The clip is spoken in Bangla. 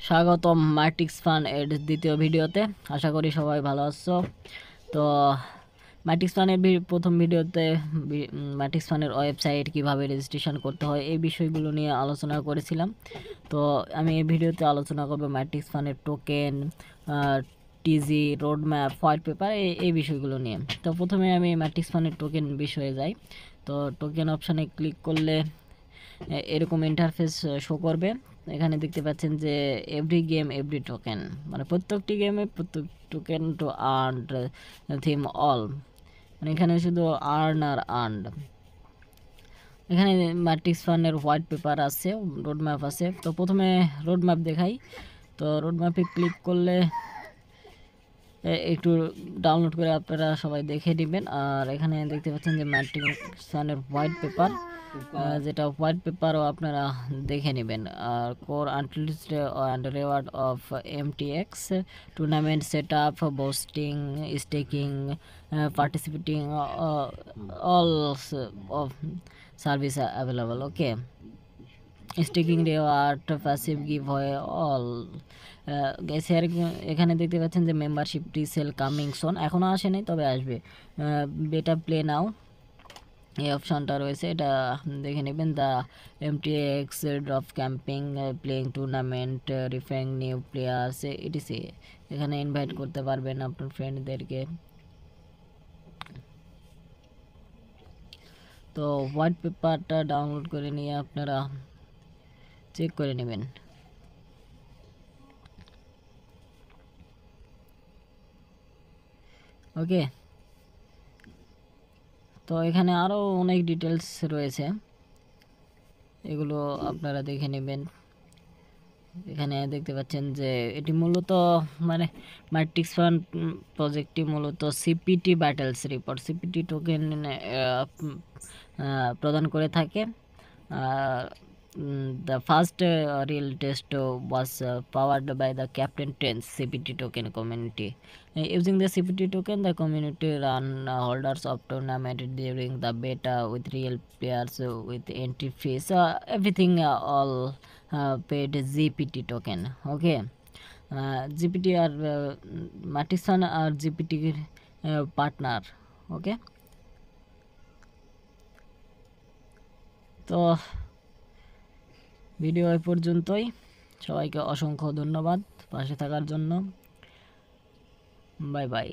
স্বাগতম ম্যাট্রিক্স ফান এর দ্বিতীয় ভিডিওতে। আশা করি সবাই ভালো আছো। তো ম্যাট্রিক্স ফানের প্রথম ভিডিওতে ম্যাট্রিক্স ফানের ওয়েবসাইট কিভাবে রেজিস্ট্রেশন করতে হয় এই বিষয়গুলো নিয়ে আলোচনা করেছিলাম। তো আমি এই ভিডিওতে আলোচনা করব ম্যাট্রিক্স ফানের token, TG, roadmap, white paper এই বিষয়গুলো নিয়ে। তো প্রথমে আমি ম্যাট্রিক্স ফানের টোকেন বিষয়ে যাই। তো টোকেন অপশানে ক্লিক করলে এরকম ইন্টারফেস শো করবে। এখানে দেখতে পাচ্ছেন যে এভরি গেম এভরি টোকেন, মানে প্রত্যেকটি গেমে প্রত্যেক token to earn theme all, মানে এখানে শুধু আর্ন আর আর্নড। এখানে ম্যাট্রিক্স ফান্ডের হোয়াইট পেপার আছে, রোড ম্যাপ আছে। তো প্রথমে রোড ম্যাপ দেখাই। তো রোড ম্যাপে ক্লিক করলে একটু ডাউনলোড করে আপনারা সবাই দেখে নেবেন। আর এখানে দেখতে পাচ্ছেন যে ম্যাট্রিক্স ফান্ডের হোয়াইট পেপার, যেটা হোয়াইট পেপারও আপনারা দেখে নেবেন। আর core unlist and reward of MTX tournament set up, boosting, staking, participating, all of service available. Okay, staking reward, passive give হয় অল গেছে। আর এখানে দেখতে পাচ্ছেন যে মেম্বারশিপ প্রিসেল কামিং সোন, এখনও আসেনি তবে আসবে। বেটা প্লে নাও এই অপশানটা রয়েছে, এটা দেখে নেবেন। The MTX drop camping, playing tournament, referring new players ETC. এখানে ইনভাইট করতে পারবেন আপনার ফ্রেন্ডদেরকে। তো হোয়াইট পেপারটা ডাউনলোড করে নিয়ে আপনারা চেক করে নেবেন। ওকে, তো এখানে আরও অনেক ডিটেলস রয়েছে, এগুলো আপনারা দেখে নেবেন। এখানে দেখতে পাচ্ছেন যে এটি মূলত মানে ম্যাট্রিক্স ফান প্রজেক্টটি মূলত CPT battles report, CPT token প্রদান করে থাকে। The first real test was powered by the Captain 10 CPT token community. Using the CPT token, the community run holders of tournament during the beta with real players with entry fees. Everything all paid ZPT token. Okay, GPT R মাটিসান R GPT partner. ওকে, তো ভিডিও এই পর্যন্তই। সবাইকে অসংখ্য ধন্যবাদ পাশে থাকার জন্য। Bye bye.